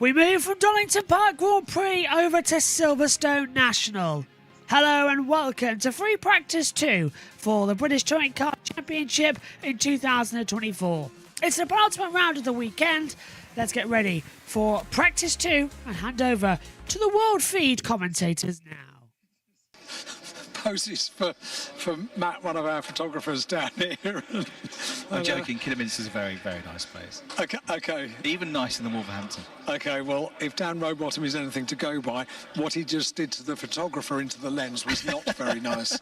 We move from Donington Park Grand Prix over to Silverstone National. Hello and welcome to Free Practice 2 for the British Touring Car Championship in 2024. It's the penultimate round of the weekend. Let's get ready for Practice 2 and hand over to the World Feed commentators now. Poses for Matt, one of our photographers down here. I'm joking, Kidderminster's a very, very nice place. Okay. Even nicer than Wolverhampton. Okay, well, if Dan Rowbottom is anything to go by, what he just did to the photographer into the lens was not very nice.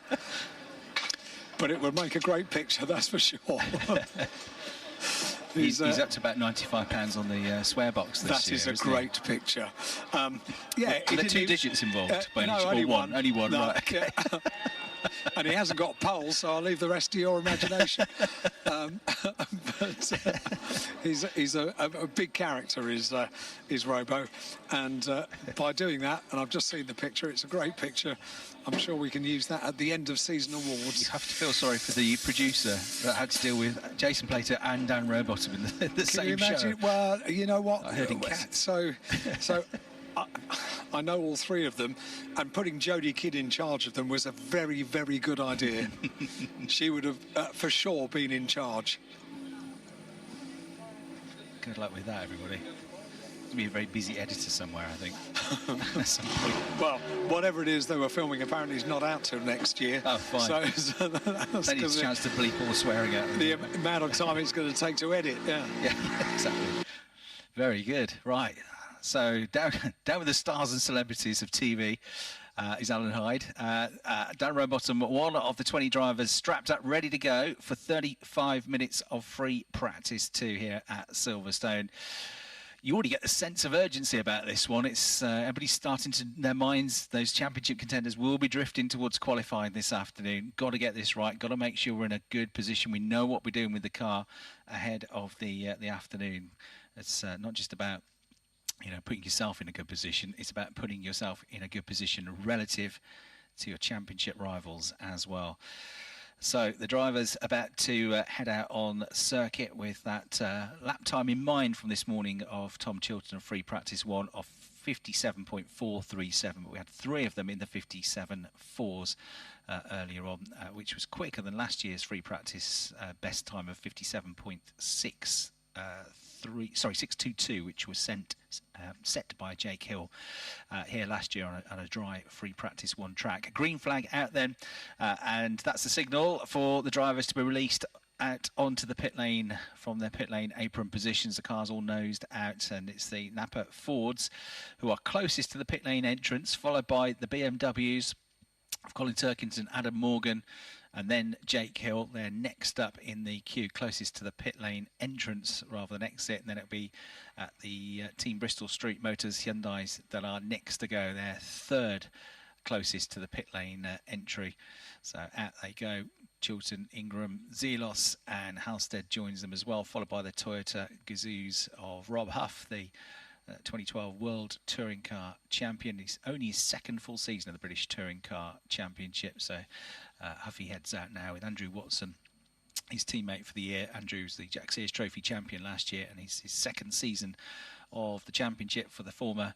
But it would make a great picture, that's for sure. He's up to about £95 on the swear box this year. That is a great picture. Yeah, are there two digits involved? No, only one. Only one, no, right. Okay. Yeah. And he hasn't got poles, so I'll leave the rest to your imagination. But he's a big character, is Robo, and by doing that, and I've just seen the picture, it's a great picture. I'm sure we can use that at the end of season awards. You have to feel sorry for the producer that had to deal with Jason Plater and Dan Rowbottom in the same show. Well, you know what? I heard in Cats. So I know all three of them, and putting Jodie Kidd in charge of them was a very, very good idea. She would have, for sure, been in charge. Good luck with that, everybody. There's going to be a very busy editor somewhere, I think. At some point. Well, whatever it is they were filming apparently is not out till next year. Oh, fine. So that's they need a chance to bleep all the swearing out. The amount of time it's going to take to edit, yeah. Yeah, exactly. Very good. Right. So down with the stars and celebrities of TV is Alan Hyde. Dan Rowbottom, one of the 20 drivers strapped up, ready to go for 35 minutes of free practice 2 here at Silverstone. You already get the sense of urgency about this one. It's everybody's starting to, in their minds, those championship contenders will be drifting towards qualifying this afternoon. Got to get this right. Got to make sure we're in a good position. We know what we're doing with the car ahead of the afternoon. It's not just about putting yourself in a good position. It's about putting yourself in a good position relative to your championship rivals as well. So the driver's about to head out on circuit with that lap time in mind from this morning of Tom Chilton of free practice 1 of 57.437. But we had 3 of them in the 57.4s earlier on, which was quicker than last year's free practice best time of 57.6. 622, which was set by Jake Hill here last year on a dry free practice 1 track. Green flag out then, and that's the signal for the drivers to be released out onto the pit lane from their pit lane apron positions. The car's all nosed out, and it's the Napa Fords who are closest to the pit lane entrance, followed by the BMWs of Colin Turkington, Adam Morgan, and then Jake Hill. They're next up in the queue, closest to the pit lane entrance rather than exit. And then it'll be at the Team Bristol Street Motors Hyundais that are next to go. They're third closest to the pit lane entry. So out they go. Chilton, Ingram, Zelos and Halstead joins them as well, followed by the Toyota Gazoo's of Rob Huff, the 2012 World Touring Car Champion. He's only his second full season of the British Touring Car Championship. So Huffy heads out now with Andrew Watson, his teammate for the year. Andrew's the Jack Sears Trophy champion last year, and he's his second season of the championship for the former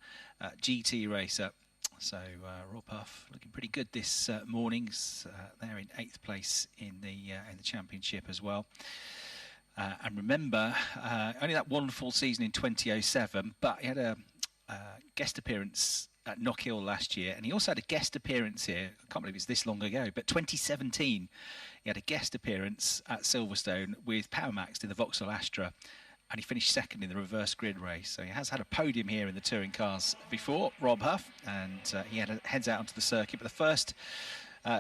GT racer. So Rob Huff looking pretty good this morning. They're in 8th place in the championship as well. And remember, only that one full season in 2007, but he had a guest appearance at Knock Hill last year, and he also had a guest appearance here. I can't believe it's this long ago, but 2017, he had a guest appearance at Silverstone with PowerMax in the Vauxhall Astra, and he finished second in the reverse grid race. So he has had a podium here in the touring cars before, Rob Huff, and he heads out onto the circuit. But the first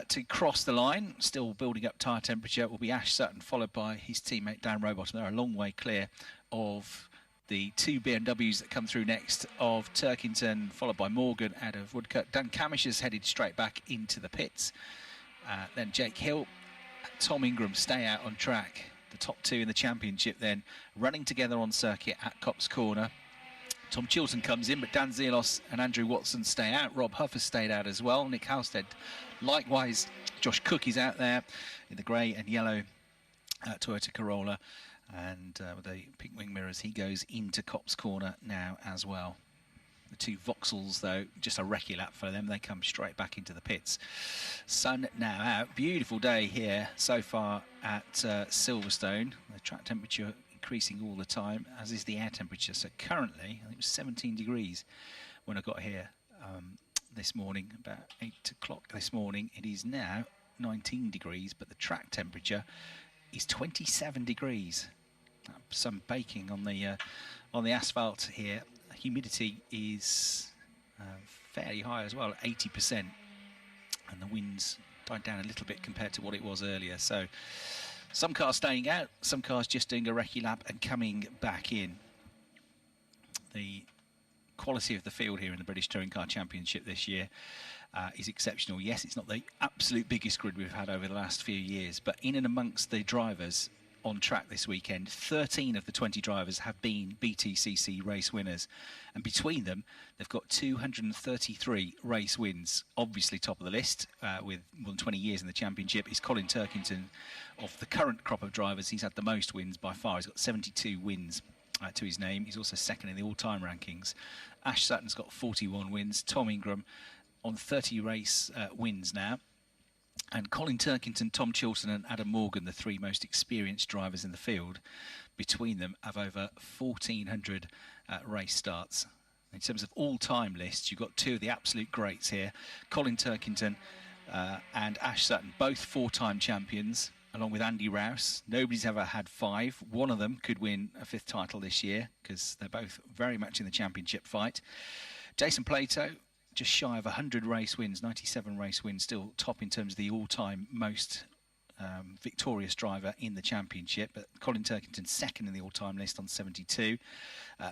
to cross the line, still building up tyre temperature, will be Ash Sutton, followed by his teammate Dan Rowbottom. They're a long way clear of the 2 BMWs that come through next of Turkington, followed by Morgan out of Woodcut. Dan Camish has headed straight back into the pits. Then Jake Hill, Tom Ingram stay out on track. The top 2 in the championship then running together on circuit at Copse Corner. Tom Chilton comes in, but Dan Zelos and Andrew Watson stay out. Rob Huff has stayed out as well. Nick Halstead likewise. Josh Cook is out there in the grey and yellow Toyota Corolla. And with the pink wing mirrors, he goes into Copse Corner now as well. The two Vauxhalls, though, just a recce lap for them. They come straight back into the pits. Sun now out. Beautiful day here so far at Silverstone. The track temperature increasing all the time, as is the air temperature. So currently, I think it was 17 degrees when I got here this morning, about 8 o'clock this morning. It is now 19 degrees, but the track temperature is 27 degrees. Some baking on the asphalt here. Humidity is fairly high as well, 80%, and the winds died down a little bit compared to what it was earlier. So some cars staying out, some cars just doing a recce lap and coming back in. The quality of the field here in the British Touring Car Championship this year is exceptional. Yes, it's not the absolute biggest grid we've had over the last few years, but in and amongst the drivers on track this weekend, 13 of the 20 drivers have been BTCC race winners, and between them they've got 233 race wins. Obviously top of the list with more than 20 years in the championship is Colin Turkington. Of the current crop of drivers, he's had the most wins by far. He's got 72 wins to his name. He's also second in the all-time rankings. Ash Sutton's got 41 wins. Tom Ingram on 30 race wins now. And Colin Turkington, Tom Chilton and Adam Morgan, the three most experienced drivers in the field, between them have over 1,400 race starts. In terms of all-time lists, you've got two of the absolute greats here, Colin Turkington and Ash Sutton, both four-time champions, along with Andy Rouse. Nobody's ever had five. One of them could win a fifth title this year because they're both very much in the championship fight. Jason Plato, just shy of 100 race wins, 97 race wins, still top in terms of the all-time most victorious driver in the championship. But Colin Turkington second in the all-time list on 72.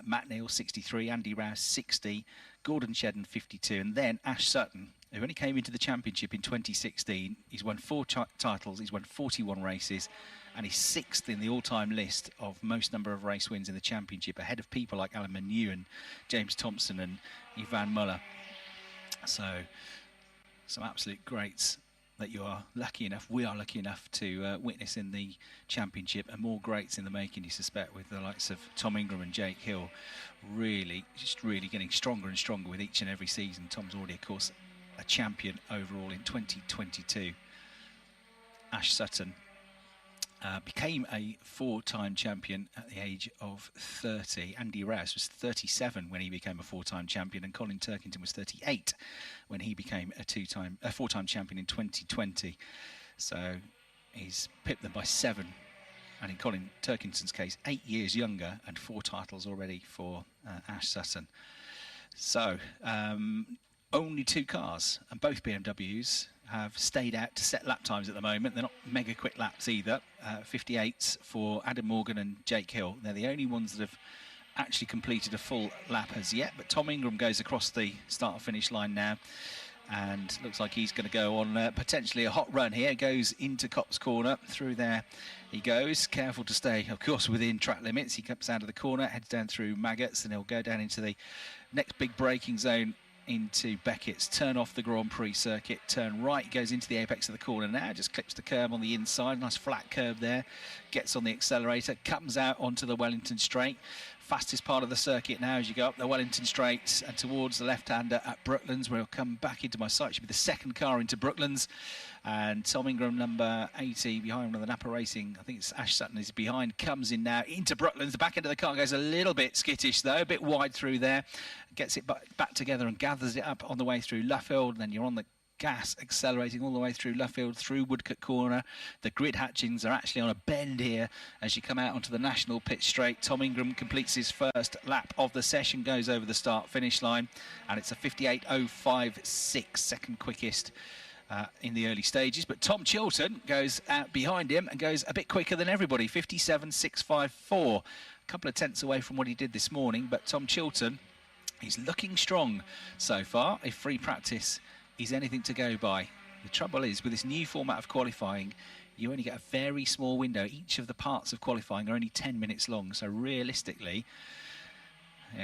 Matt Neal 63, Andy Rouse 60, Gordon Shedden 52, and then Ash Sutton, who only came into the championship in 2016. He's won 4 titles, he's won 41 races, and he's sixth in the all-time list of most number of race wins in the championship, ahead of people like Alan Manu and James Thompson and Ivan Muller. So some absolute greats that we are lucky enough to witness in the championship, and more greats in the making, you suspect, with the likes of Tom Ingram and Jake Hill really getting stronger and stronger with each and every season. Tom's already, of course, a champion overall in 2022. Ash Sutton became a 4-time champion at the age of 30. Andy Rouse was 37 when he became a 4-time champion, and Colin Turkington was 38 when he became a 4-time champion in 2020. So he's pipped them by 7, and in Colin Turkington's case, 8 years younger, and 4 titles already for Ash Sutton. So only 2 cars, and both BMWs have stayed out to set lap times at the moment. They're not mega quick laps either. 58s for Adam Morgan and Jake Hill. They're the only ones that have actually completed a full lap as yet. But Tom Ingram goes across the start-finish line now, and looks like he's going to go on potentially a hot run here. Goes into Copse Corner. Through there he goes. Careful to stay, of course, within track limits. He comes out of the corner, heads down through Maggots, and he'll go down into the next big braking zone, into Beckett's, turn off the Grand Prix circuit, turn right, goes into the apex of the corner now, just clips the curb on the inside, nice flat curb there, gets on the accelerator, comes out onto the Wellington Straight. Fastest part of the circuit now as you go up the Wellington Straight and towards the left-hander at Brooklands, where he'll come back into my sight. Should be the second car into Brooklands. And Tom Ingram, number 80, behind one of the Napa Racing, I think it's Ash Sutton, is behind, comes in now into Brooklands. The back end of the car goes a little bit skittish, though, a bit wide through there. Gets it back together and gathers it up on the way through Luffield. And then you're on the gas, accelerating all the way through Luffield, through Woodcote Corner. The grid hatchings are actually on a bend here as you come out onto the National Pit Straight. Tom Ingram completes his first lap of the session, goes over the start-finish line, and it's a 58.056, second quickest in the early stages. But Tom Chilton goes out behind him and goes a bit quicker than everybody, 57.654. A couple of tenths away from what he did this morning, but Tom Chilton, he's looking strong so far, if free practice is anything to go by. The trouble is, with this new format of qualifying, you only get a very small window. Each of the parts of qualifying are only 10 minutes long, so realistically,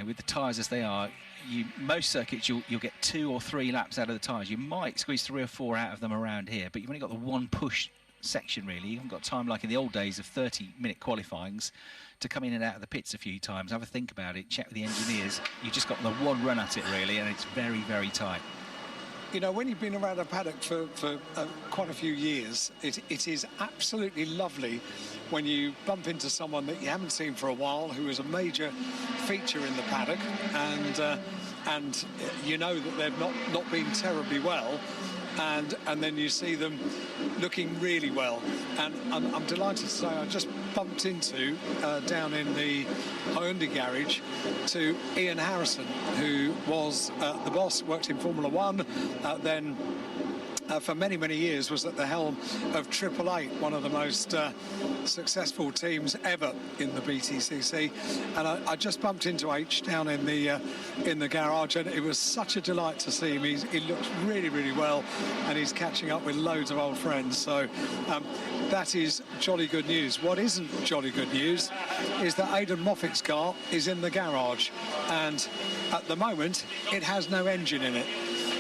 with the tyres as they are, most circuits you'll get 2 or 3 laps out of the tyres. You might squeeze 3 or 4 out of them around here, but you've only got the one push section, really. You haven't got time like in the old days of 30-minute qualifyings to come in and out of the pits a few times, have a think about it, check with the engineers. You've just got the one run at it, really, and it's very, very tight. You know, when you've been around a paddock for quite a few years, it is absolutely lovely when you bump into someone that you haven't seen for a while, who is a major feature in the paddock, and you know that they've not been terribly well, and then you see them looking really well. And I'm delighted to say I just bumped into, down in the Hyundai garage, to Ian Harrison, who was the boss, worked in Formula One, then for many, many years was at the helm of Triple Eight, one of the most successful teams ever in the BTCC. And I just bumped into H down in the garage, and it was such a delight to see him. He looks really, really well, and he's catching up with loads of old friends. So that is jolly good news. What isn't jolly good news is that Aidan Moffat's car is in the garage, and at the moment it has no engine in it.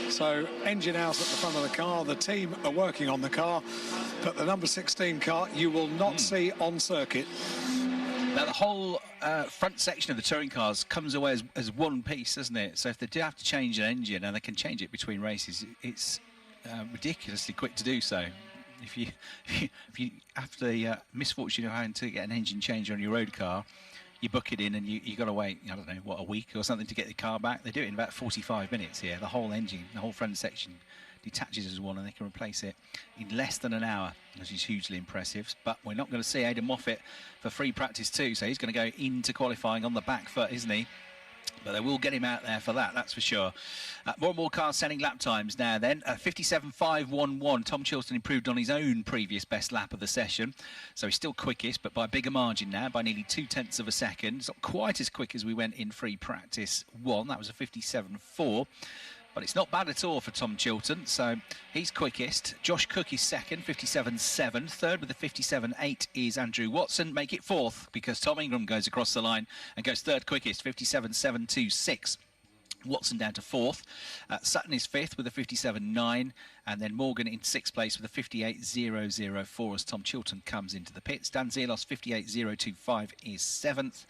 So engine out at the front of the car. The team are working on the car, but the number 16 car you will not see on circuit. Now the whole front section of the touring cars comes away as one piece, doesn't it? So if they do have to change an engine, and they can change it between races, it's ridiculously quick to do so. If you have the misfortune of having to get an engine change on your road car, you book it in and you got to wait, I don't know, what, a week or something to get the car back. They do it in about 45 minutes here. The whole engine, the whole front section detaches as one, and they can replace it in less than an hour, which is hugely impressive. But we're not going to see Aidan Moffat for free practice 2, so he's going to go into qualifying on the back foot, isn't he? But they will get him out there for that, that's for sure. More and more cars setting lap times now then. 57.511. Tom Chilton improved on his own previous best lap of the session. So he's still quickest, but by a bigger margin now, by nearly 0.2 of a second. It's not quite as quick as we went in free practice 1. That was a 57.4. But it's not bad at all for Tom Chilton, so he's quickest. Josh Cook is second, 57.7. Third with a 57.8 is Andrew Watson. Make it fourth, because Tom Ingram goes across the line and goes third quickest, 57.726. Watson down to fourth. Sutton is fifth with a 57.9, and then Morgan in sixth place with a 58.004 as Tom Chilton comes into the pits. Dan Zielos, 58.025 is seventh.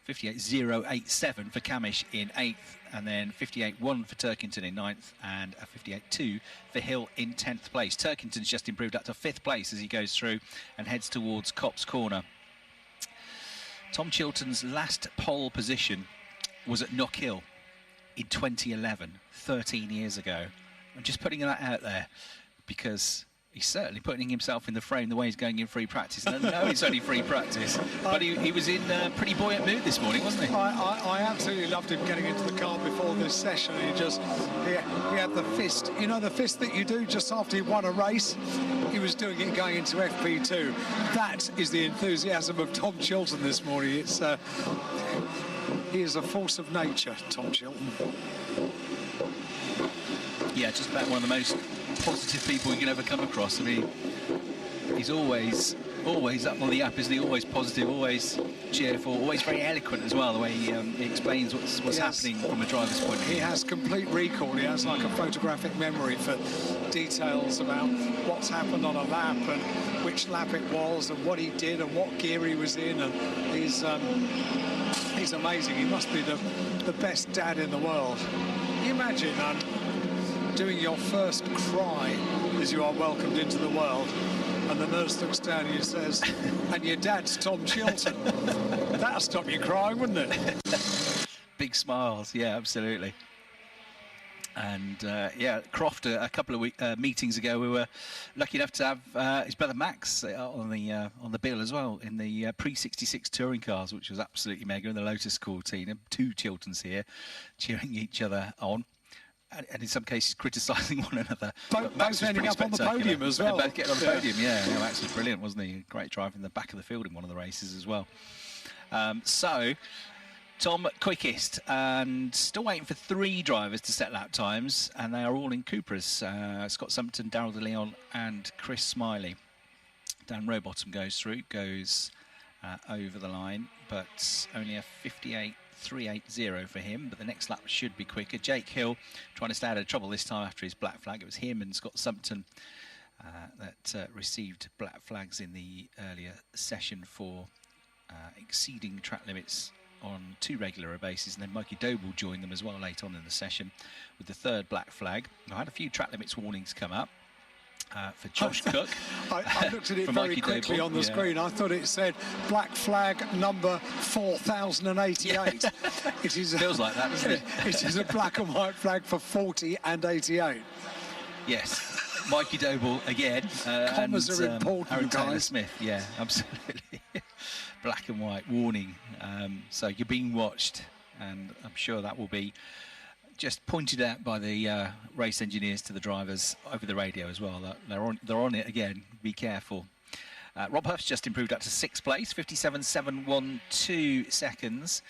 58.087 for Camish in 8th, and then 58.1 for Turkington in 9th, and a 58.2 for Hill in 10th place. Turkington's just improved up to 5th place as he goes through and heads towards Copse Corner. Tom Chilton's last pole position was at Knock Hill in 2011, 13 years ago. I'm just putting that out there because he's certainly putting himself in the frame the way he's going in free practice. And I know it's only free practice, but he was in a pretty buoyant mood this morning, wasn't he? I absolutely loved him getting into the car before this session. He had the fist. You know, the fist that you do just after you won a race? He was doing it going into FP2. That is the enthusiasm of Tom Chilton this morning. It's he is a force of nature, Tom Chilton. Yeah, just about one of the most positive people you can ever come across. I mean, he's always up on the up, isn't he? Always positive, always cheerful, always very eloquent as well, the way he explains what's happening from a driver's point of view. He has complete recall. He has like a photographic memory for details about what's happened on a lap and which lap it was and what he did and what gear he was in, and he's amazing. He must be the best dad in the world. Can you imagine doing your first cry as you are welcomed into the world, and the nurse looks down and says, and your dad's Tom Chilton. That'll stop you crying, wouldn't it? Big smiles, yeah, absolutely. And yeah, Croft a couple of meetings ago, we were lucky enough to have his brother Max on the bill as well in the pre-66 touring cars, which was absolutely mega, in the Lotus Core team. 2 Chiltons here cheering each other on. And in some cases criticising one another. Both ending up on the podium as well. Both getting on the podium, yeah. Max was brilliant, wasn't he? Great drive in the back of the field in one of the races as well. So, Tom quickest, and still waiting for 3 drivers to set lap times, and they are all in Cupras. Scott Sumpton, Darryl De Leon and Chris Smiley. Dan Rowbottom goes through, over the line, but only a 58.380 for him, but the next lap should be quicker. Jake Hill trying to stay out of trouble this time after his black flag. It was him and Scott Sumpton that received black flags in the earlier session for exceeding track limits on 2 regular bases, and then Mikey Doble joined them as well late on in the session with the 3rd black flag. I had a few track limits warnings come up for Josh Cook. I looked at it very quickly on the screen. I thought it said black flag number 4088. It is feels like that, doesn't it? It is a black and white flag for 40 and 88. Yes, Mikey Doble again. Commas are important, Aaron Taylor guys. Smith, yeah, absolutely. Black and white warning. So you're being watched, and I'm sure that will be just pointed out by the race engineers to the drivers over the radio as well. That they're on it again. Be careful. Rob Huff's just improved up to 6th place, 57.712 seconds.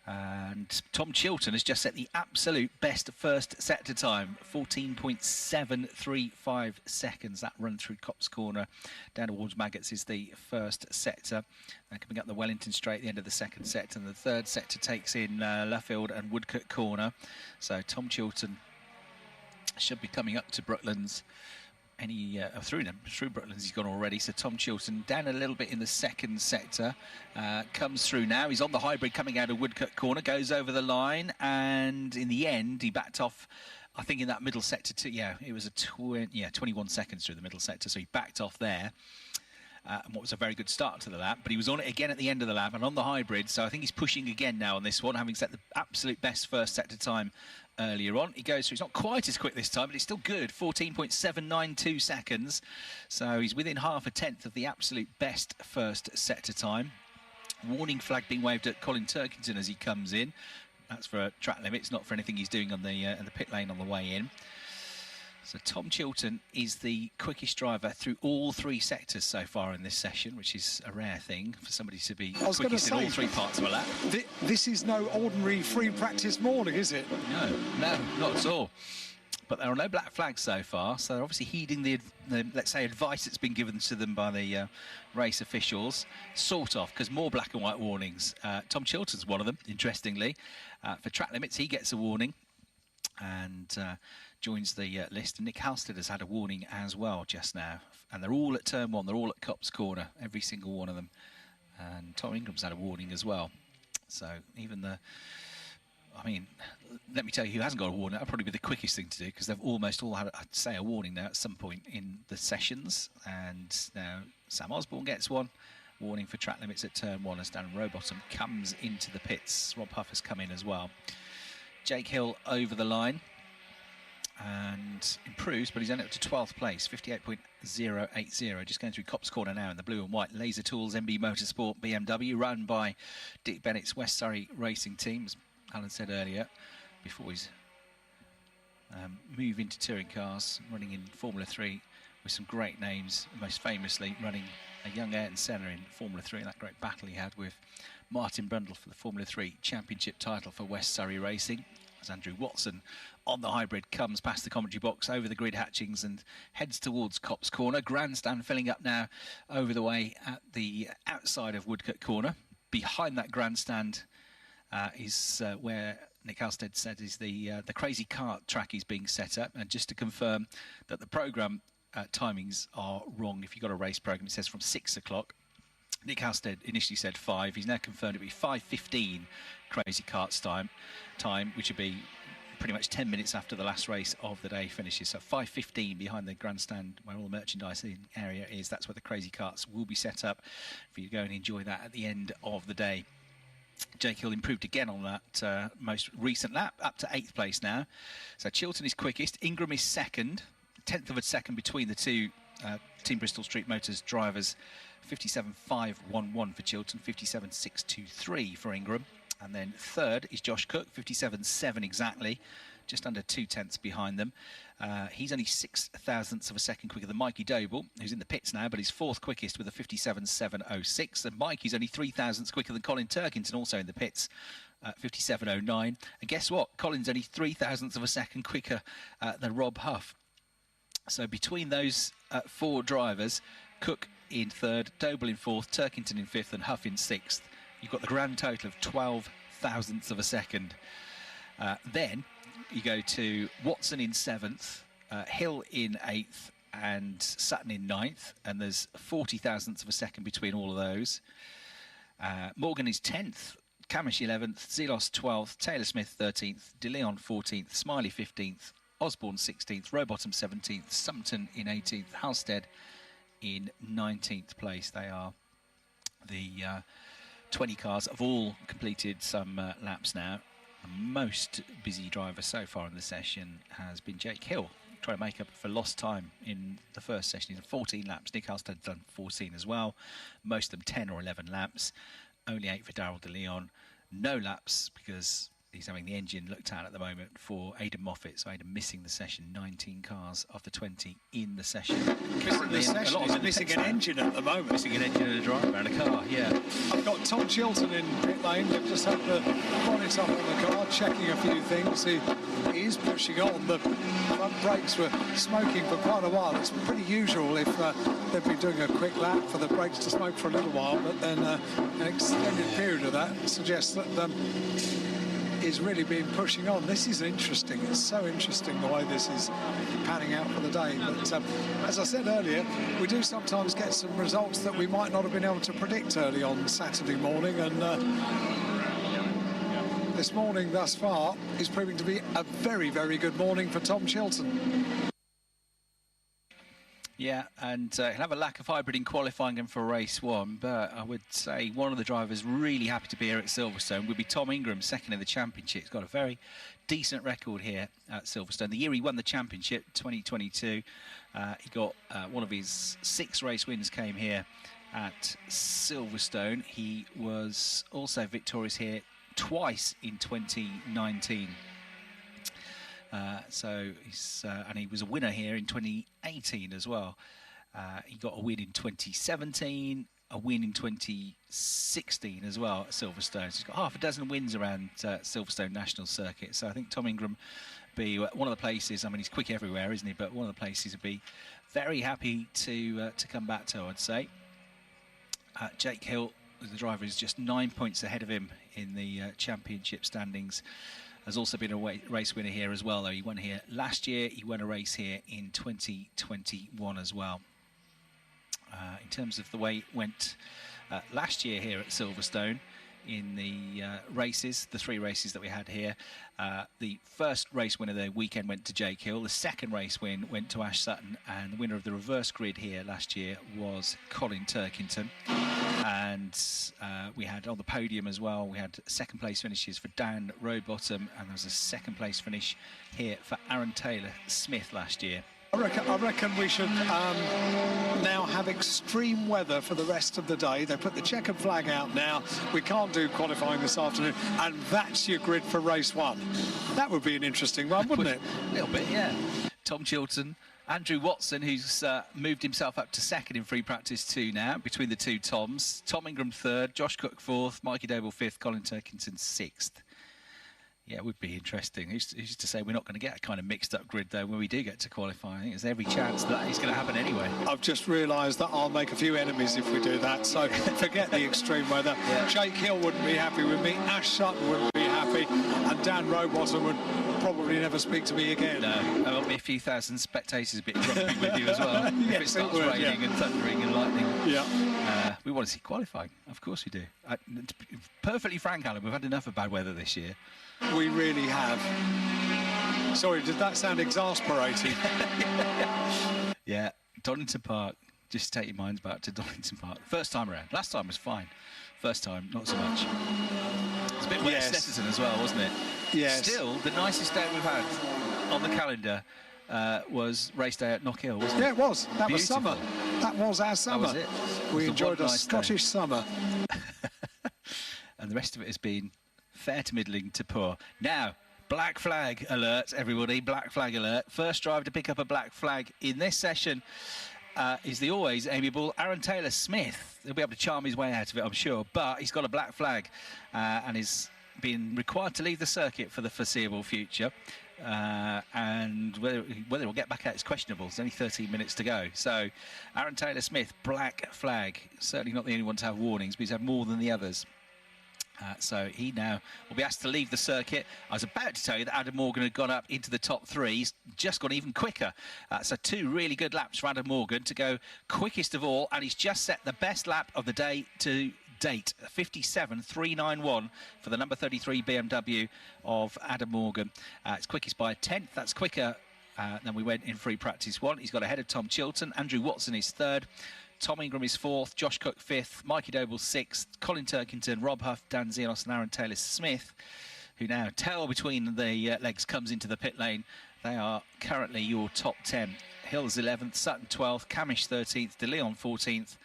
And Tom Chilton has just set the absolute best first sector time, 14.735 seconds. That run through Copse Corner down towards Maggots is the first sector. Coming up the Wellington Straight at the end of the 2nd sector, and the 3rd sector takes in Luffield and Woodcote Corner. So Tom Chilton should be coming up to Brooklands. Through Brooklands he's gone already. So Tom Chilton down a little bit in the 2nd sector, comes through now. He's on the hybrid coming out of Woodcote Corner, goes over the line, and in the end he backed off, I think, in that middle sector too. Yeah, it was 21 seconds through the middle sector, so he backed off there. And what was a very good start to the lap, but he was on it again at the end of the lap and on the hybrid, so I think he's pushing again now on this one, having set the absolute best first sector time earlier on. He goes through, it's not quite as quick this time, but it's still good, 14.792 seconds, so he's within half a tenth of the absolute best first sector time. Warning flag being waved at Colin Turkington as he comes in. That's for track limits, not for anything he's doing on the pit lane on the way in. So Tom Chilton is the quickest driver through all 3 sectors so far in this session, which is a rare thing for somebody to be quickest in all 3 parts of a lap. This is no ordinary free practice morning, is it? No, not at all. But there are no black flags so far, so they're obviously heeding the let's say, advice that's been given to them by the race officials, sort of, because more black and white warnings. Tom Chilton's one of them, interestingly. For track limits, he gets a warning and joins the list. And Nick Halstead has had a warning as well just now. And they're all at turn 1, they're all at Copse Corner, every single one of them. And Tom Ingram's had a warning as well. So even I mean, let me tell you who hasn't got a warning. That'll probably be the quickest thing to do, because they've almost all had, I'd say, a warning now at some point in the sessions. And now Sam Osborne gets one. Warning for track limits at turn 1 as Darren Rowbottom comes into the pits. Rob Huff has come in as well. Jake Hill over the line and improves, but he's only up to 12th place, 58.080. Just going through Copse Corner now in the blue and white Laser Tools MB Motorsport BMW, run by Dick Bennett's West Surrey racing team, as Alan said earlier, before he's move into touring cars, running in Formula 3 with some great names, most famously running a young Ayrton Senna in Formula 3, that great battle he had with Martin Brundle for the Formula 3 Championship title for West Surrey Racing. As Andrew Watson on the hybrid comes past the commentary box over the grid hatchings and heads towards Copse Corner. Grandstand filling up now over the way at the outside of Woodcote Corner. Behind that grandstand is where Nick Halstead said is the crazy kart track is being set up. And just to confirm that the programme timings are wrong. If you've got a race programme, it says from 6 o'clock. Nick Halstead initially said 5. He's now confirmed it'll be 5:15 crazy karts time, which would be pretty much 10 minutes after the last race of the day finishes. So 5:15 behind the grandstand where all the merchandising area is. That's where the crazy karts will be set up for you to go and enjoy that at the end of the day. Jake Hill improved again on that most recent lap, up to 8th place now. So Chilton is quickest, Ingram is second, 10th of a second between the two Team Bristol Street Motors drivers. 57.511 for Chilton, 57.623 for Ingram. And then third is Josh Cook, 57.7 exactly, just under 2 tenths behind them. He's only 6 thousandths of a second quicker than Mikey Doble, who's in the pits now, but he's 4th quickest with a 57.706. And Mikey's only 3 thousandths quicker than Colin Turkington, also in the pits, 57.09. And guess what? Colin's only 3 thousandths of a second quicker than Rob Huff. So between those 4 drivers, Cook in 3rd, Doble in 4th, Turkington in 5th and Huff in 6th. You've got the grand total of 12 thousandths of a second. Then you go to Watson in 7th, Hill in 8th, and Sutton in 9th, and there's 40 thousandths of a second between all of those. Morgan is 10th, Camish 11th, Zelos 12th, Taylor Smith 13th, De Leon 14th, Smiley 15th, Osborne 16th, Rowbottom 17th, Sumpton in 18th, Halstead in 19th place. They are the 20 cars have all completed some laps now. The most busy driver so far in the session has been Jake Hill, trying to make up for lost time in the first session. He's done 14 laps. Nick Halstead's done 14 as well. Most of them 10 or 11 laps. Only 8 for Darryl De Leon. No laps because he's having the engine looked at the moment for Aidan Moffat. So Aidan missing the session. 19 cars of the 20 in the session. Missing the session. He's missing an engine at the moment. Missing an engine and a driver and a car, yeah. I've got Tom Chilton in pit lane. They've just had the bonnet up on the car, checking a few things. He is pushing on. The front brakes were smoking for quite a while. It's pretty usual if they've been doing a quick lap for the brakes to smoke for a little while, but then an extended period of that suggests that is really been pushing on. This is interesting. It's so interesting the way this is panning out for the day. But as I said earlier, we do sometimes get some results that we might not have been able to predict early on Saturday morning, and this morning thus far is proving to be a very, very good morning for Tom Chilton. Yeah, and he'll have a lack of hybrid in qualifying and for race 1, but I would say one of the drivers really happy to be here at Silverstone would be Tom Ingram, second in the championship. He's got a very decent record here at Silverstone. The year he won the championship, 2022, he got one of his 6 race wins came here at Silverstone. He was also victorious here twice in 2019. So he's and he was a winner here in 2018 as well. He got a win in 2017, a win in 2016 as well at Silverstone. So he's got half a dozen wins around Silverstone National Circuit. So I think Tom Ingram be one of the places. I mean, he's quick everywhere, isn't he? But one of the places would be very happy to come back to, I'd say. Jake Hill, the driver, is just 9 points ahead of him in the championship standings. Has also been a race winner here as well, though. He won here last year. He won a race here in 2021 as well. In terms of the way it went last year here at Silverstone in the races, the 3 races that we had here, the first race winner of the weekend went to Jake Hill. The second race win went to Ash Sutton, and the winner of the reverse grid here last year was Colin Turkington. And we had on the podium as well, we had second place finishes for Dan Rowbottom, and there was a second place finish here for Aaron Taylor Smith last year. I reckon we should now have extreme weather for the rest of the day. They put the checkered flag out now. We can't do qualifying this afternoon, and that's your grid for race 1. That would be an interesting one, wouldn't it? A little bit, yeah. Tom Chilton, Andrew Watson, who's moved himself up to second in free practice 2 now, between the 2 Toms. Tom Ingram 3rd, Josh Cook 4th, Mikey Doble 5th, Colin Turkington 6th. Yeah, it would be interesting. Who's to say we're not going to get a kind of mixed-up grid, though, when we do get to qualify? I think there's every chance that it's going to happen anyway. I've just realised that I'll make a few enemies if we do that, so forget the extreme weather. Yeah. Jake Hill wouldn't be happy with me, Ash Sutton wouldn't be happy, and Dan Rowbottom would probably never speak to me again. No, there'll be a few thousand spectators a bit grumpy with you as well. Yes, if it starts raining and thundering and lightning. Yeah. We want to see qualifying. Of course we do. To be perfectly frank, Alan, we've had enough of bad weather this year. We really have. Sorry, did that sound exasperating? Yeah, Donington Park. Just take your minds back to Donington Park. First time around. Last time was fine. First time, not so much. It's a bit wet at Snetterton as well, wasn't it? Yes. Still, the nicest day we've had on the calendar was race day at Knock Hill, wasn't it? Yeah, it was. That Beautiful. was summer. That was our summer. That was it. We enjoyed a Scottish summer. And the rest of it has been fair to middling to poor. Now, black flag alert, everybody. Black flag alert. First driver to pick up a black flag in this session is the always amiable Aaron Taylor Smith. He'll be able to charm his way out of it, I'm sure. But he's got a black flag and is being required to leave the circuit for the foreseeable future. And whether he'll get back out is questionable. There's only 13 minutes to go. So, Aaron Taylor Smith, black flag. Certainly not the only one to have warnings, but he's had more than the others. So he now will be asked to leave the circuit. I was about to tell you that Adam Morgan had gone up into the top 3. He's just gone even quicker. So 2 really good laps for Adam Morgan to go quickest of all, and he's just set the best lap of the day to date, 57.391 for the number 33 BMW of Adam Morgan. It's quickest by a tenth. That's quicker than we went in free practice 1. He's got ahead of Tom Chilton. Andrew Watson is 3rd. Tom Ingram is 4th, Josh Cook 5th, Mikey Doble 6th, Colin Turkington, Rob Huff, Dan Zielos and Aaron Taylor-Smith, who now, tail between the legs, comes into the pit lane. They are currently your top 10. Hills 11th, Sutton 12th, Camish 13th, De Leon 14th,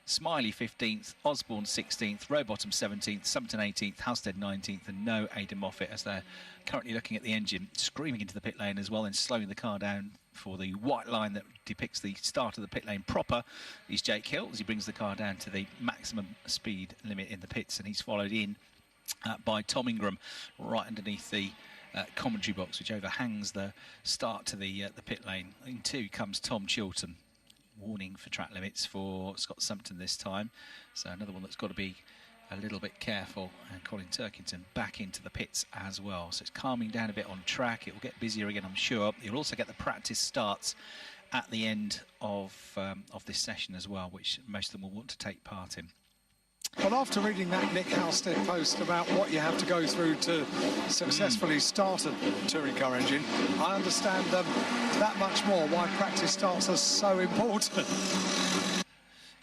Smiley 15th, Osborne 16th, Rowbottom 17th, Sumpton 18th, Halstead 19th, and no Aidan Moffat, as they're currently looking at the engine, screaming into the pit lane as well and slowing the car down for the white line that depicts the start of the pit lane proper. Is Jake Hill as he brings the car down to the maximum speed limit in the pits, and he's followed in by Tom Ingram right underneath the commentary box, which overhangs the start to the pit lane. In 2 comes Tom Chilton. Warning for track limits for Scott Sumpton this time, so another one that's got to be a little bit careful. And Colin Turkington back into the pits as well, so it's calming down a bit on track. It will get busier again, I'm sure. You'll also get the practice starts at the end of this session as well, which most of them will want to take part in. Well, after reading that Nick Halstead post about what you have to go through to successfully start a touring car engine, I understand that much more why practice starts are so important.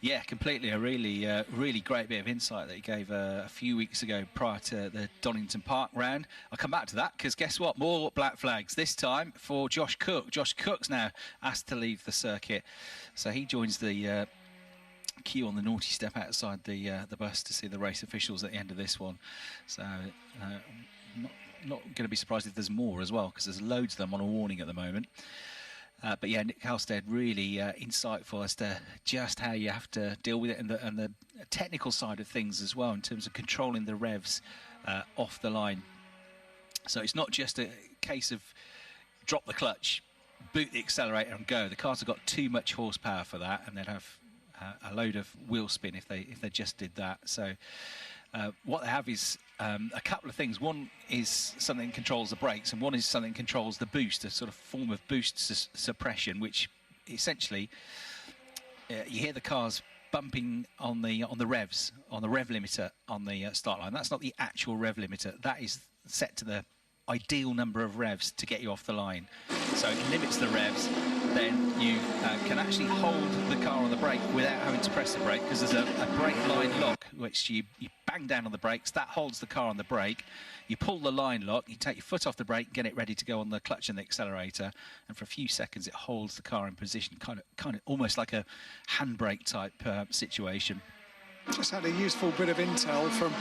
Yeah, completely. A really great bit of insight that he gave a few weeks ago prior to the Donington Park round. I'll come back to that because guess what? More black flags, this time for Josh Cook. Josh Cook's now asked to leave the circuit, so he joins the queue on the naughty step outside the bus to see the race officials at the end of this one. So not going to be surprised if there's more as well, because there's loads of them on a warning at the moment. But yeah, Nick Halstead really insightful as to just how you have to deal with it, and the technical side of things as well in terms of controlling the revs off the line. So it's not just a case of drop the clutch, boot the accelerator and go. The cars have got too much horsepower for that, and they'd have a load of wheel spin if they just did that. So what they have is a couple of things. One is something that controls the brakes, and one is something that controls the boost, a sort of form of boost suppression, which essentially you hear the cars bumping on the revs, on the rev limiter on the start line. That's not the actual rev limiter. That is set to the ideal number of revs to get you off the line. So it limits the revs. Then you can actually hold the car on the brake without having to press the brake, because there's a brake line lock which you bang down on the brakes. That holds the car on the brake. You pull the line lock, you take your foot off the brake, get it ready to go on the clutch and the accelerator, and for a few seconds it holds the car in position, kind of almost like a handbrake type situation. Just had a useful bit of intel from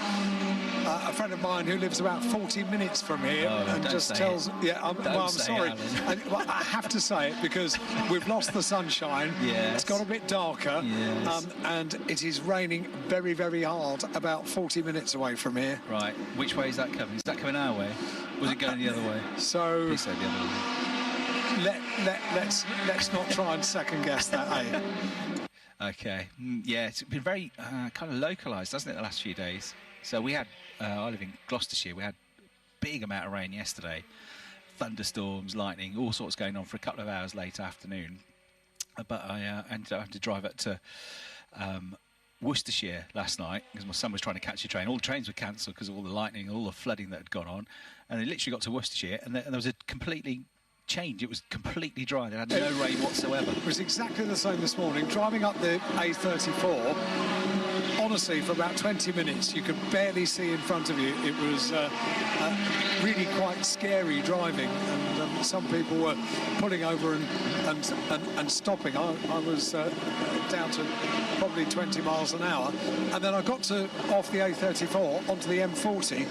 a friend of mine who lives about 40 minutes from here, and just tells, I'm sorry, I have to say it because we've lost the sunshine. Yes. It's got a bit darker. Yes. And it is raining very, very hard about 40 minutes away from here. Right. Which way is that coming? Is that coming our way? Was it going the other way? So please say the other way. Let's not try and second guess that, eh? Okay, yeah, it's been very kind of localised, hasn't it, the last few days? So we had, I live in Gloucestershire, we had a big amount of rain yesterday, thunderstorms, lightning, all sorts going on for a couple of hours late afternoon. But I ended up having to drive up to Worcestershire last night because my son was trying to catch a train. All the trains were cancelled because of all the lightning, all the flooding that had gone on. And they literally got to Worcestershire and there was a completely change. It was completely dry. There had no rain whatsoever. It was exactly the same this morning. Driving up the A34, honestly, for about 20 minutes, you could barely see in front of you. It was really quite scary driving, and some people were pulling over and stopping. I was down to probably 20 miles an hour, and then I got off the A34 onto the M40.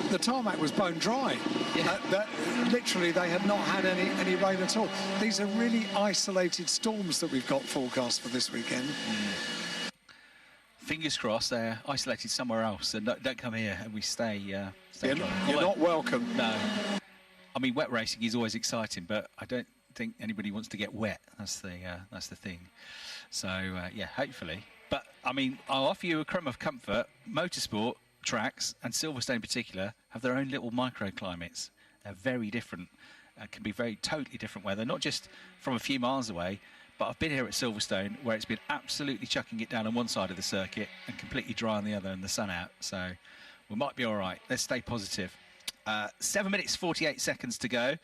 The tarmac was bone dry. Yeah. Literally, they had not had any rain at all. These are really isolated storms that we've got forecast for this weekend. Fingers crossed they're isolated somewhere else and don't come here and we stay you're not welcome. No. I mean, wet racing is always exciting, but I don't think anybody wants to get wet. That's the thing. So, yeah, hopefully. But, I mean, I'll offer you a crumb of comfort. Motorsport tracks, and Silverstone in particular, have their own little microclimates. They're very different. Can be very totally different weather, not just from a few miles away, but I've been here at Silverstone where it's been absolutely chucking it down on one side of the circuit and completely dry on the other and the sun out. So we might be all right. Let's stay positive. 7 minutes 48 seconds to go.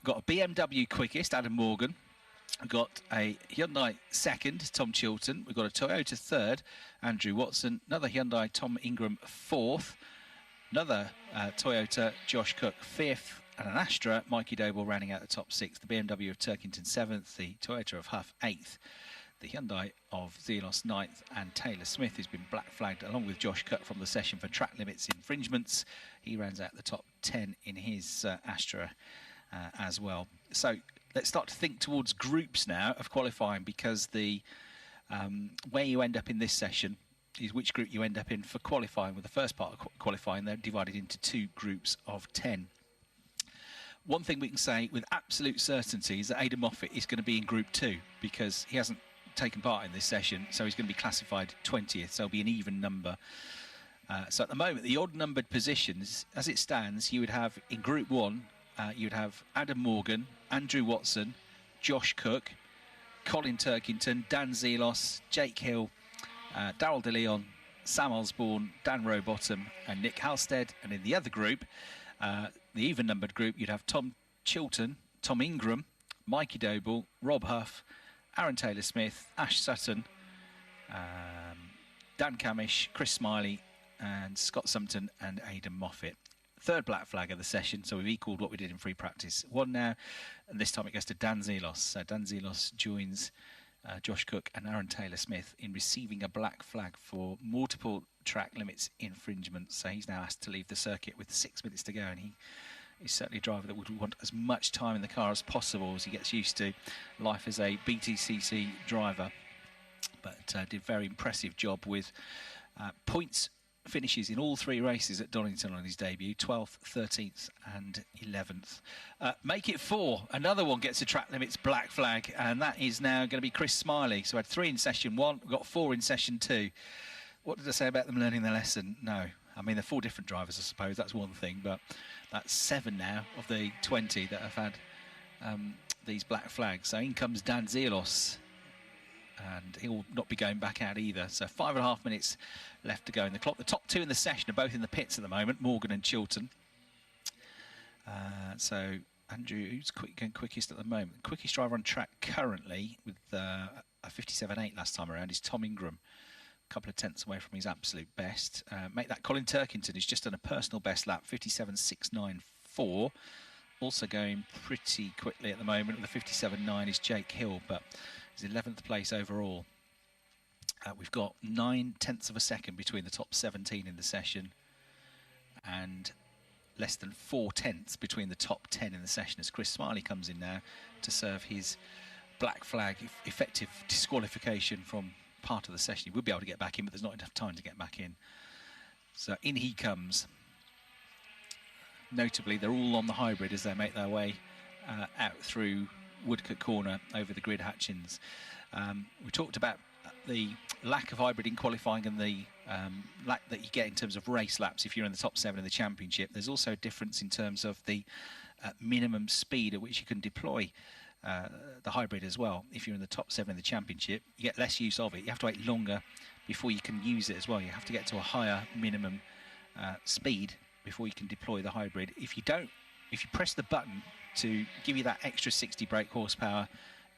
Got a BMW quickest, Adam Morgan. We've got a Hyundai second, Tom Chilton. We've got a Toyota third, Andrew Watson. Another Hyundai, Tom Ingram fourth. Another Toyota, Josh Cook fifth. And an Astra, Mikey Doble rounding out the top six. The BMW of Turkington seventh. The Toyota of Huff eighth. The Hyundai of Zelos ninth. And Taylor Smith has been black flagged along with Josh Cook from the session for track limits infringements. He rounds out the top 10 in his Astra as well. So let's start to think towards groups now of qualifying, because the where you end up in this session is which group you end up in for qualifying. With the first part of qualifying, they're divided into 2 groups of 10. One thing we can say with absolute certainty is that Aidan Moffat is going to be in Group 2 because he hasn't taken part in this session, so he's going to be classified 20th, so it'll be an even number. So at the moment, the odd-numbered positions, as it stands, you would have in Group 1, you'd have Adam Morgan, Andrew Watson, Josh Cook, Colin Turkington, Dan Zelos, Jake Hill, Darryl De Leon, Sam Osborne, Dan Rowbottom and Nick Halstead. And in the other group, the even-numbered group, you'd have Tom Chilton, Tom Ingram, Mikey Doble, Rob Huff, Aaron Taylor-Smith, Ash Sutton, Dan Camish, Chris Smiley and Scott Sumpton and Aidan Moffat. Third black flag of the session, so we've equalled what we did in free practice 1 now, and this time it goes to Dan Zelos. So Dan Zelos joins Josh Cook and Aaron Taylor-Smith in receiving a black flag for multiple track limits infringement. So he's now asked to leave the circuit with 6 minutes to go, and he is certainly a driver that would want as much time in the car as possible as he gets used to life as a BTCC driver. But did a very impressive job with points finishes in all 3 races at Donington on his debut, 12th, 13th and 11th. Make it 4. Another one gets a track limits black flag, and that is now going to be Chris Smiley. So we had 3 in session 1, we've got 4 in session 2. What did I say about them learning their lesson? No. I mean, they're 4 different drivers, I suppose. That's one thing, but that's 7 now of the 20 that have had these black flags. So in comes Dan Zelos, and he will not be going back out either. So 5.5 minutes left to go in the clock. The top 2 in the session are both in the pits at the moment, Morgan and Chilton. So Andrew, who's going quickest at the moment? Quickest driver on track currently with a 57.8 last time around is Tom Ingram. A couple of tenths away from his absolute best. Make that Colin Turkington, who's just done a personal best lap, 57.694. Also going pretty quickly at the moment with a 57.9 is Jake Hill, but he's 11th place overall. We've got 9/10 of a second between the top 17 in the session and less than 4/10 between the top 10 in the session as Chris Smiley comes in now to serve his black flag, effective disqualification from part of the session. He would be able to get back in, but there's not enough time to get back in. So in he comes. Notably, they're all on the hybrid as they make their way out through Woodcote Corner over the grid hatchings. We talked about the lack of hybrid in qualifying and the lack that you get in terms of race laps if you're in the top 7 in the championship. There's also a difference in terms of the minimum speed at which you can deploy the hybrid as well. If you're in the top 7 in the championship, you get less use of it. You have to wait longer before you can use it as well. You have to get to a higher minimum speed before you can deploy the hybrid. If you press the button to give you that extra 60 brake horsepower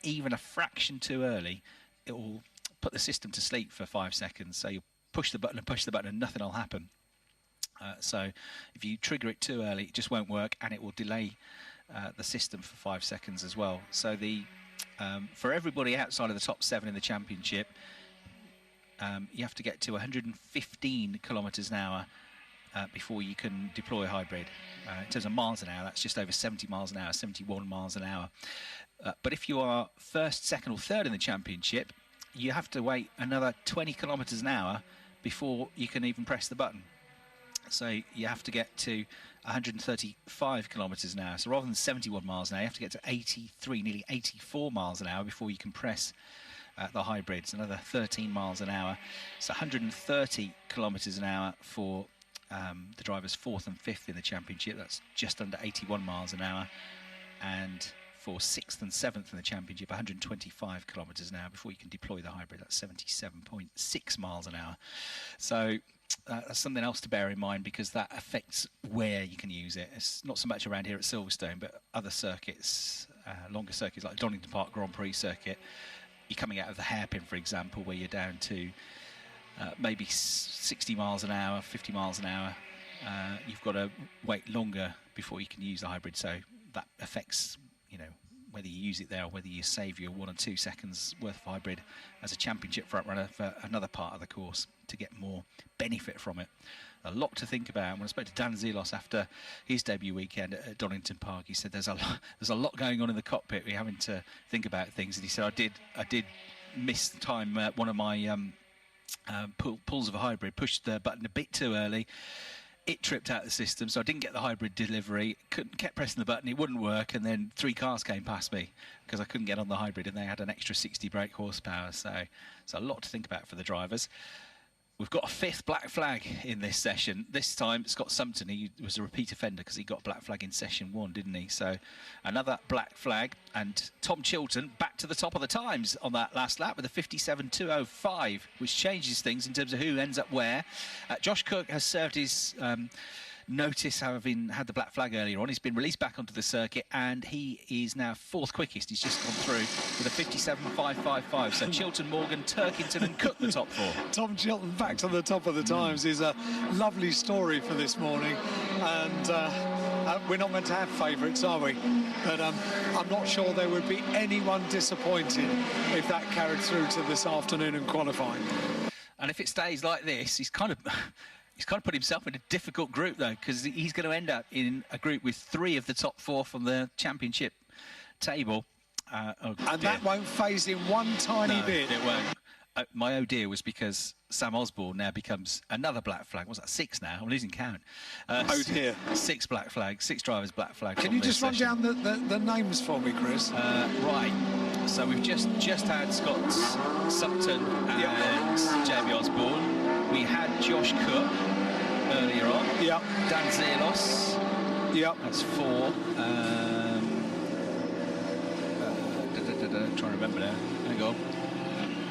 even a fraction too early, it will put the system to sleep for 5 seconds. So you'll push the button and nothing will happen. So if you trigger it too early, it just won't work, and it will delay the system for 5 seconds as well. So for everybody outside of the top 7 in the championship, you have to get to 115 kilometres an hour before you can deploy a hybrid. In terms of miles an hour, that's just over 70 miles an hour, 71 miles an hour. But if you are first, second or third in the championship, you have to wait another 20 kilometres an hour before you can even press the button. So you have to get to 135 kilometres an hour. So rather than 71 miles an hour, you have to get to 83, nearly 84 miles an hour before you can press the hybrids, another 13 miles an hour. So 130 kilometres an hour for the drivers 4th and 5th in the championship. That's just under 81 miles an hour. And for 6th and 7th in the championship, 125 kilometres an hour before you can deploy the hybrid. That's 77.6 miles an hour. So that's something else to bear in mind, because that affects where you can use it. It's not so much around here at Silverstone, but other circuits, longer circuits like Donington Park Grand Prix circuit. You're coming out of the hairpin, for example, where you're down to maybe 60 miles an hour, 50 miles an hour. You've got to wait longer before you can use the hybrid, so that affects, you know, whether you use it there or whether you save your 1 or 2 seconds worth of hybrid as a championship front runner for another part of the course to get more benefit from it. A lot to think about. When I spoke to Dan Zelos after his debut weekend at Donington Park, he said there's a lot going on in the cockpit. We're having to think about things, and he said I did miss the time. One of my pulls of a hybrid pushed the button a bit too early. It tripped out the system, so I didn't get the hybrid delivery. Kept pressing the button, it wouldn't work, and then 3 cars came past me because I couldn't get on the hybrid, and they had an extra 60 brake horsepower. So it's a lot to think about for the drivers. We've got a 5th black flag in this session. This time, Scott Sumpton, he was a repeat offender because he got a black flag in session 1, didn't he? So another black flag. And Tom Chilton back to the top of the times on that last lap with a 57.205, which changes things in terms of who ends up where. Josh Cook has served his notice, having had the black flag earlier on. He's been released back onto the circuit, and he is now 4th quickest. He's just gone through with a 57.555. So Chilton, Morgan, Turkington and Cook the top 4. Tom Chilton back to the top of the times is a lovely story for this morning, and we're not meant to have favourites, are we? But I'm not sure there would be anyone disappointed if that carried through to this afternoon in qualifying. And if it stays like this, he's kind of put himself in a difficult group, though, because he's going to end up in a group with 3 of the top 4 from the championship table. And that won't phase him one tiny bit. It won't. My oh dear was because Sam Osborne now becomes another black flag. What's that, 6 now? I'm losing count. Oh dear. 6 black flags, 6 drivers black flags. Can you just run down the names for me, Chris? Right. So we've just had Scott Sutton and JB Osborne. We had Josh Cook earlier on. Yeah. Dan Zelos. Yeah. That's 4. Trying to remember now. Hang on.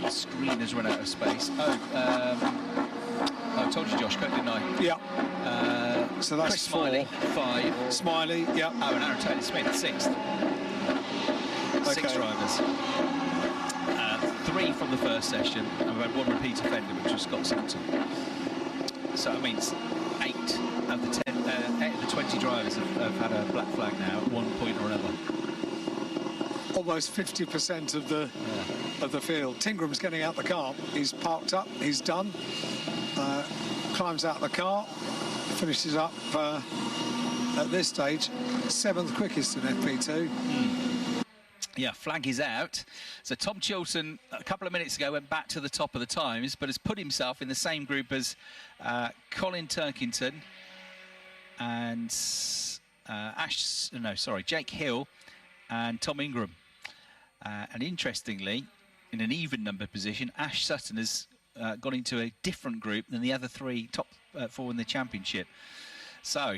The screen has run out of space. I told you Josh Cook, didn't I? Yeah. So that's Chris 4. Smiley, 5. Smiley, yeah. Oh, and Aaron Taylor-Smith, 6th. Okay. 6 drivers. 3 from the first session, and we've had 1 repeat offender, which was Scott Sutton. So that means 8 of the 20 drivers have had a black flag now at one point or another. Almost 50% of the field. Tingram's getting out the car. He's parked up. He's done. Climbs out the car. Finishes up at this stage 7th quickest in FP2. Yeah, flag is out. So Tom Chilton, a couple of minutes ago, went back to the top of the times, but has put himself in the same group as Colin Turkington and Jake Hill and Tom Ingram. And interestingly, in an even number position, Ash Sutton has gone into a different group than the other 3 top 4 in the championship. So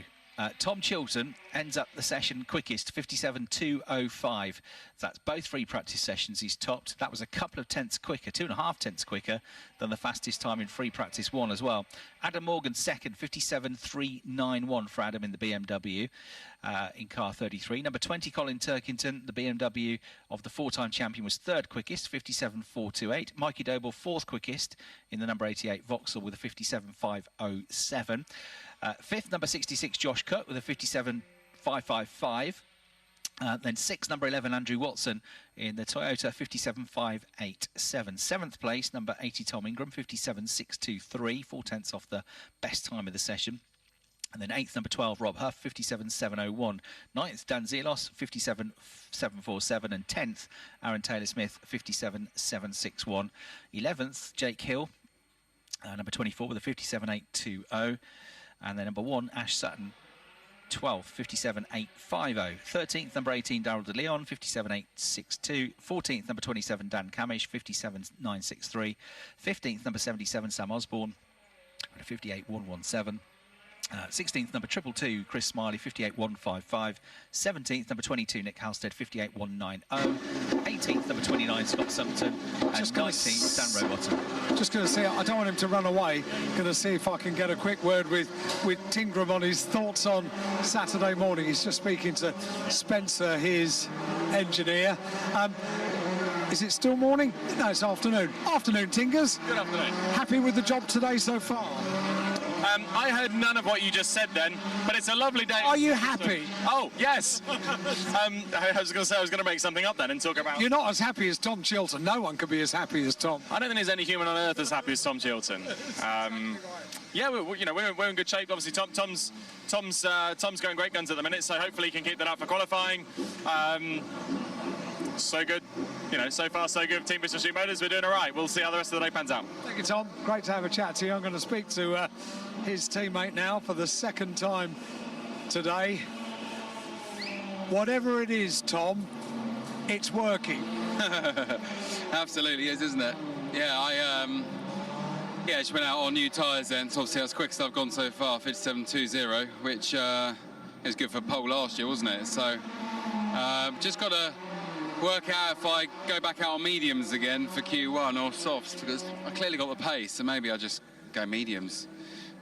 Tom Chilton ends up the session quickest, 57.205. That's both free practice sessions he's topped. That was a couple of tenths quicker, 2.5 tenths quicker than the fastest time in free practice 1 as well. Adam Morgan second, 57.391 for Adam in the BMW in car 33. Number 20, Colin Turkington, the BMW of the 4-time champion, was 3rd quickest, 57.428. Mikey Doble, 4th quickest in the number 88 Vauxhall with a 57.507. 5th, number 66, Josh Cook with a 57.555. Then 6th, number 11, Andrew Watson in the Toyota, 57.587. 7th place, number 80, Tom Ingram, 57.623, 4 tenths off the best time of the session. And then 8th, number 12, Rob Huff, 57.701. 9th, Dan Zelos, 57.747. And 10th, Aaron Taylor-Smith, 57.761. 11th, Jake Hill, number 24, with a 57.820. And then number 1, Ash Sutton, 12th, 57.850. 13th, number 18, Darryl De Leon, 57.862. 14th, number 27, Dan Camish, 57.963. 15th, number 77, Sam Osborne, 58.117. 16th, number 222, Chris Smiley, 58,155. 17th, number 22, Nick Halstead, 58,190. 18th, number 29, Scott Summerton. And 19th, Dan Rowbottom. Just going to see, I don't want him to run away. Going to see if I can get a quick word with Tingram on his thoughts on Saturday morning. He's just speaking to Spencer, his engineer. Is it still morning? No, it's afternoon. Afternoon, Tingers. Good afternoon. Happy with the job today so far? I heard none of what you just said then, but it's a lovely day. Are you happy? Oh, yes. I was going to say I was going to make something up then and talk about... You're not as happy as Tom Chilton. No one could be as happy as Tom. I don't think there's any human on earth as happy as Tom Chilton. Yeah, we're in good shape. Obviously, Tom's going great guns at the minute, so hopefully he can keep that up for qualifying. So good. So far so good. Team Mitsubishi Motors, we're doing all right. We'll see how the rest of the day pans out. Thank you, Tom. Great to have a chat to you. I'm going to speak to his teammate now for the second time today. Whatever it is, Tom, it's working. Absolutely is, isn't it? Yeah, I just went out on new tyres then, so obviously that's quick as I've gone so far, 57.20, which is good for pole last year, wasn't it? So just got to work out if I go back out on mediums again for Q1 or softs, because I clearly got the pace, so maybe I just go mediums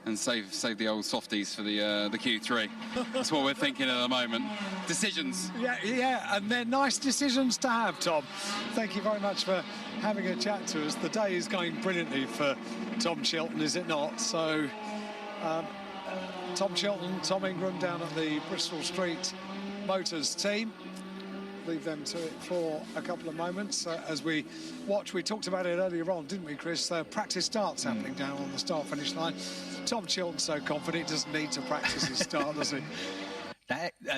and save the old softies for the Q3. That's what we're thinking at the moment. Decisions. Yeah, and they're nice decisions to have, Tom. Thank you very much for having a chat to us. The day is going brilliantly for Tom Chilton, is it not? So, Tom Chilton, Tom Ingram down at the Bristol Street Motors team. Leave them to it for a couple of moments as we watch. We talked about it earlier on, didn't we, Chris? Practice starts happening down on the start-finish line. Tom Chilton's so confident he doesn't need to practice his start, does he?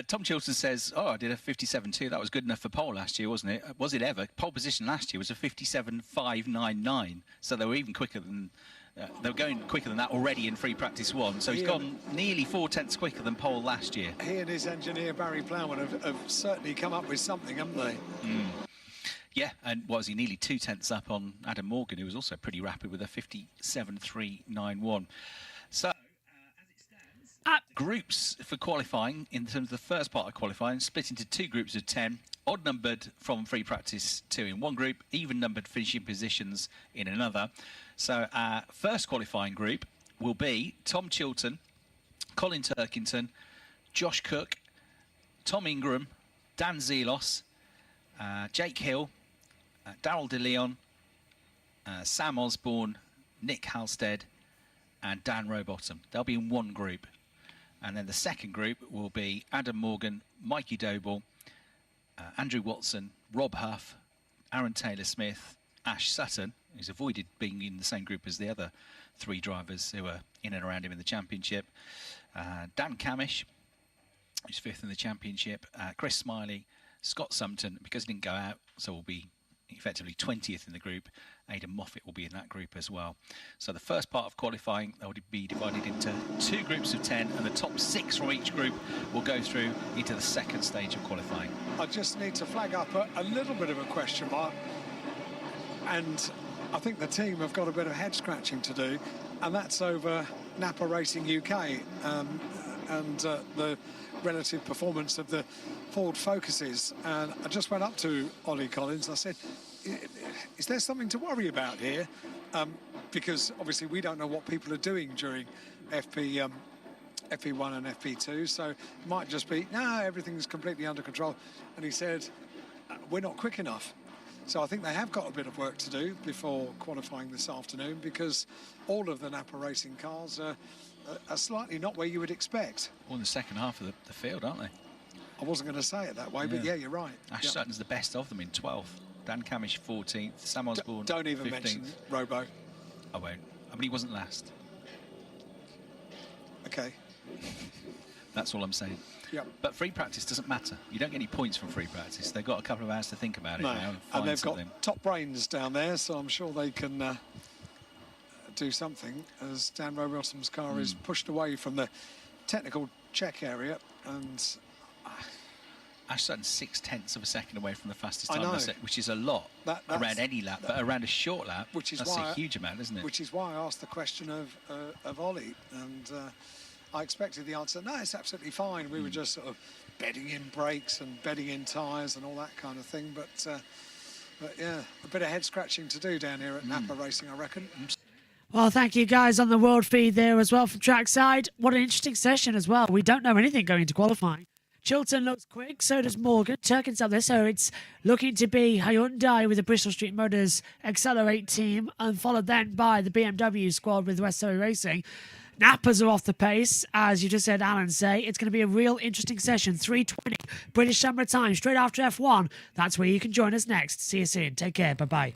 Tom Chilton says, I did a 57.2. That was good enough for pole last year, wasn't it? Was it ever? Pole position last year was a 57.599. So they were even quicker than... they were going quicker than that already in free practice one, so he's gone nearly 4/10 quicker than pole last year. He and his engineer Barry Plowman have certainly come up with something, haven't they? Yeah, and what was he, nearly 2/10 up on Adam Morgan, who was also pretty rapid with a 57.391. So, as it stands, groups for qualifying in terms of the first part of qualifying split into two groups of 10. Odd numbered from free practice 2 in one group, even numbered finishing positions in another. So our first qualifying group will be Tom Chilton, Colin Turkington, Josh Cook, Tom Ingram, Dan Zelos, Jake Hill, Darryl De Leon, Sam Osborne, Nick Halstead and Dan Rowbottom. They'll be in one group. And then the second group will be Adam Morgan, Mikey Doble, Andrew Watson, Rob Huff, Aaron Taylor-Smith, Ash Sutton, who's avoided being in the same group as the other three drivers who were in and around him in the championship, Dan Camish, who's 5th in the championship, Chris Smiley, Scott Summerton, because he didn't go out, so will be effectively 20th in the group. Aidan Moffat will be in that group as well. So the first part of qualifying, that would be divided into two groups of 10, and the top 6 from each group will go through into the second stage of qualifying. I just need to flag up a little bit of a question mark, and I think the team have got a bit of head scratching to do, and that's over Napa Racing UK and the relative performance of the Ford Focuses. And I just went up to Ollie Collins. I said, is there something to worry about here? Because obviously we don't know what people are doing during FP1 and FP2, so it might just be, no, everything's completely under control. And he said, we're not quick enough. So I think they have got a bit of work to do before qualifying this afternoon, because all of the Napa Racing cars are slightly not where you would expect. All in the second half of the field, aren't they? I wasn't going to say it that way, but yeah, you're right. Ash Sutton's the best of them in 12th. Dan Camish 14th. Sam Osborne don't even 15th. Mention Robo. I won't. I mean, he wasn't last. Okay. That's all I'm saying. Yep. But free practice doesn't matter. You don't get any points from free practice. They've got a couple of hours to think about it now. And they've got top brains down there, so I'm sure they can do something as Dan Rowbottom's car is pushed away from the technical check area. And Ash Sutton's 6/10 of a second away from the fastest time, which is a lot around any lap, but around a short lap, that's a huge amount, isn't it? Which is why I asked the question of Ollie, and I expected the answer, no, it's absolutely fine. We were just sort of bedding in brakes and bedding in tyres and all that kind of thing. But yeah, a bit of head scratching to do down here at Napa Racing, I reckon. Well, thank you guys on the world feed there as well from trackside. What an interesting session as well. We don't know anything going into qualifying. Chilton looks quick, so does Morgan. Turkin's up there, so it's looking to be Hyundai with the Bristol Street Motors Accelerate team, and followed then by the BMW squad with West Surrey Racing. Nappers are off the pace, as you just heard Alan say. It's going to be a real interesting session. 3:20 British Summer Time, straight after F1. That's where you can join us next. See you soon. Take care. Bye-bye.